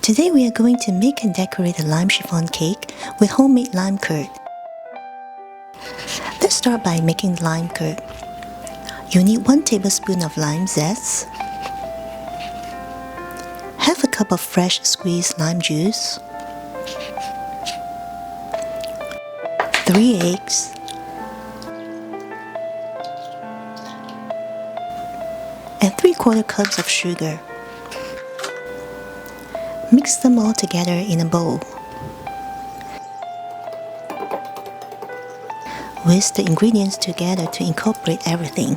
Today we are going to make and decorate a lime chiffon cake with homemade lime curd. Let's start by making lime curd. You need 1 tablespoon of lime zest, half a cup of fresh squeezed lime juice, 3 eggs, and 3/4 cups of sugar. Mix them all together in a bowl. Whisk the ingredients together to incorporate everything.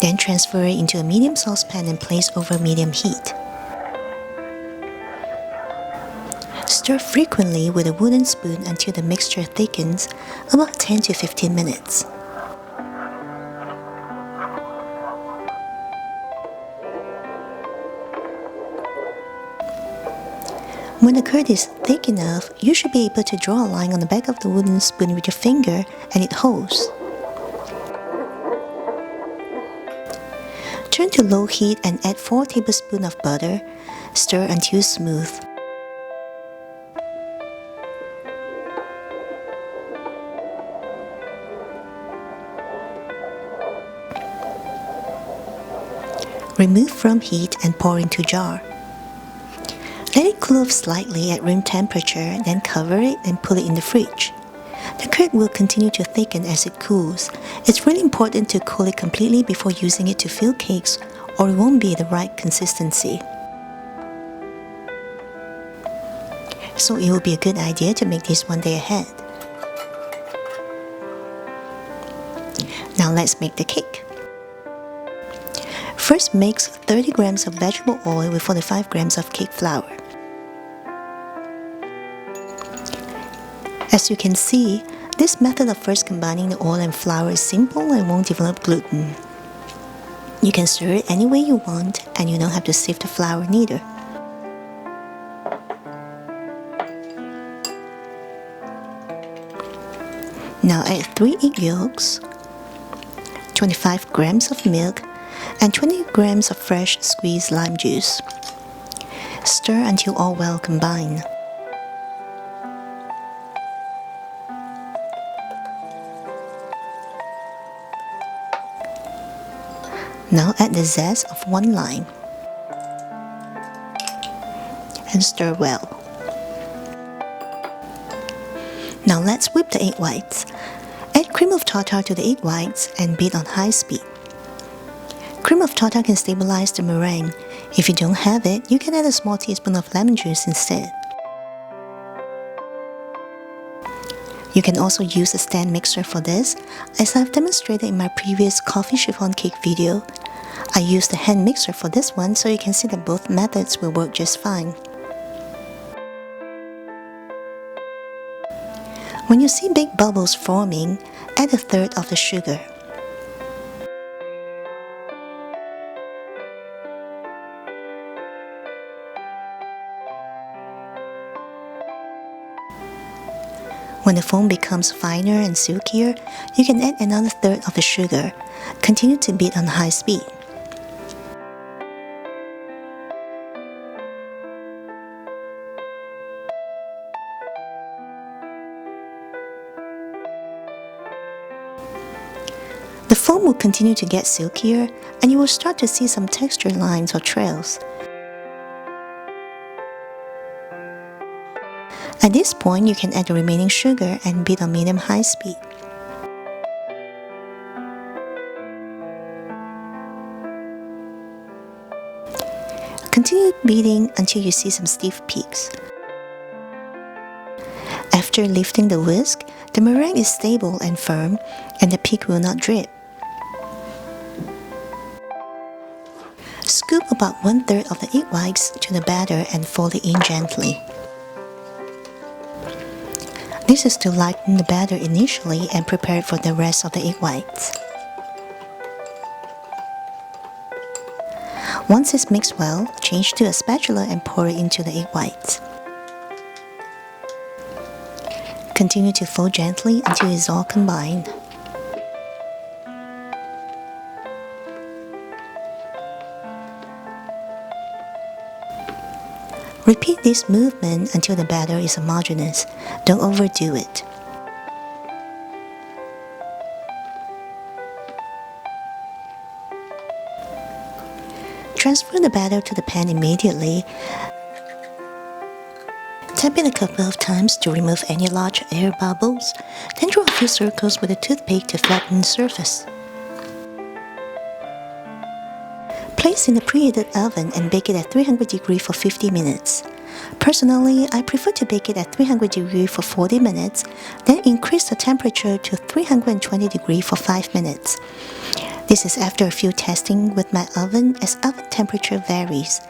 Then transfer it into a medium saucepan and place over medium heat. Stir frequently with a wooden spoon until the mixture thickens, about 10 to 15 minutes. When the curd is thick enough, you should be able to draw a line on the back of the wooden spoon with your finger and it holds. Turn to low heat and add 4 tablespoons of butter. Stir until smooth. Remove from heat and pour into jar. Let it cool off slightly at room temperature, then cover it and put it in the fridge. The curd will continue to thicken as it cools. It's really important to cool it completely before using it to fill cakes, or it won't be the right consistency. So it will be a good idea to make this one day ahead. Now let's make the cake. First mix 30 grams of vegetable oil with 45 grams of cake flour. As you can see, this method of first combining the oil and flour is simple and won't develop gluten. You can stir it any way you want and you don't have to sift the flour neither. Now add 3 egg yolks, 25 grams of milk, and 20 grams of fresh squeezed lime juice. Stir until all well combined. Now add the zest of 1 lime and stir well. Now let's whip the egg whites. Add cream of tartar to the egg whites and beat on high speed. Cream of tartar can stabilize the meringue. If you don't have it, you can add a small teaspoon of lemon juice instead. You can also use a stand mixer for this, as I've demonstrated in my previous coffee chiffon cake video. I used a hand mixer for this one, so you can see that both methods will work just fine. When you see big bubbles forming, add 1/3 of the sugar. When the foam becomes finer and silkier, you can add another 1/3 of the sugar. Continue to beat on high speed. The foam will continue to get silkier, and you will start to see some texture lines or trails. At this point, you can add the remaining sugar and beat on medium-high speed. Continue beating until you see some stiff peaks. After lifting the whisk, the meringue is stable and firm, and the peak will not drip. Scoop about 1/3 of the egg whites to the batter and fold it in gently. This is to lighten the batter initially and prepare it for the rest of the egg whites. Once it's mixed well, change to a spatula and pour it into the egg whites. Continue to fold gently until it's all combined. Repeat this movement until the batter is homogeneous. Don't overdo it. Transfer the batter to the pan immediately. Tap it a couple of times to remove any large air bubbles, then draw a few circles with a toothpick to flatten the surface. Place in the preheated oven and bake it at 300 degrees for 50 minutes. Personally, I prefer to bake it at 300 degrees for 40 minutes, then increase the temperature to 320 degrees for 5 minutes. This is after a few testing with my oven, as oven temperature varies.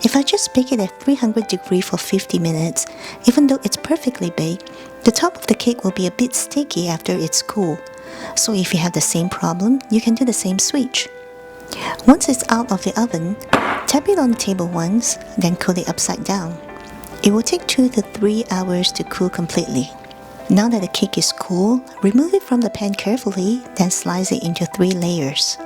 If I just bake it at 300 degrees for 50 minutes, even though it's perfectly baked, the top of the cake will be a bit sticky after it's cool. So if you have the same problem, you can do the same switch. Once it's out of the oven, tap it on the table once, then cool it upside down. It will take 2 to 3 hours to cool completely. Now that the cake is cool, remove it from the pan carefully, then slice it into 3 layers.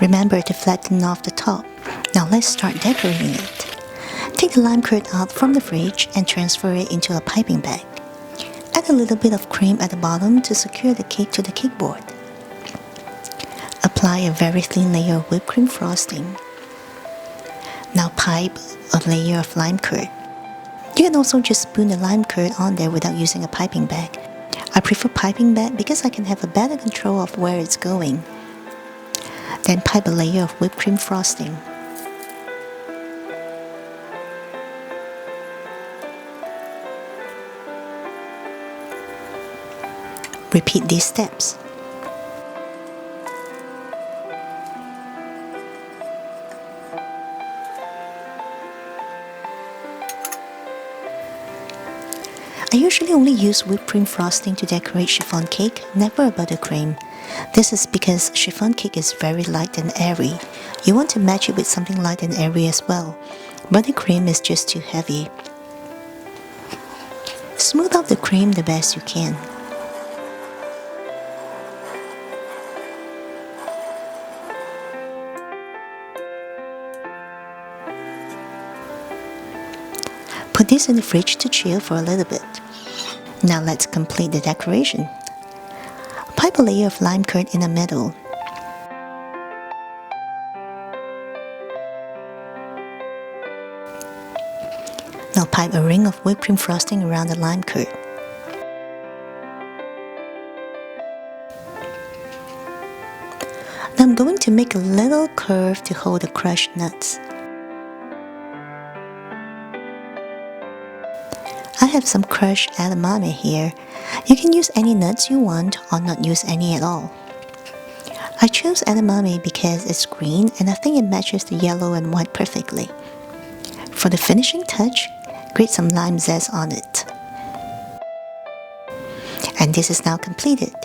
Remember to flatten off the top. Now let's start decorating it. Take the lime curd out from the fridge and transfer it into a piping bag. Add a little bit of cream at the bottom to secure the cake to the cake board. Apply a very thin layer of whipped cream frosting. Now pipe a layer of lime curd. You can also just spoon the lime curd on there without using a piping bag. I prefer piping bag because I can have a better control of where it's going. Then pipe a layer of whipped cream frosting. Repeat these steps. I usually only use whipped cream frosting to decorate chiffon cake, never a buttercream. This is because chiffon cake is very light and airy. You want to match it with something light and airy as well. Buttercream is just too heavy. Smooth out the cream the best you can. Put this in the fridge to chill for a little bit. Now let's complete the decoration. Pipe a layer of lime curd in the middle. Now pipe a ring of whipped cream frosting around the lime curd. Now I'm going to make a little curve to hold the crushed nuts. I have some crushed edamame here. You can use any nuts you want or not use any at all. I chose edamame because it's green and I think it matches the yellow and white perfectly. For the finishing touch, grate some lime zest on it. And this is now completed.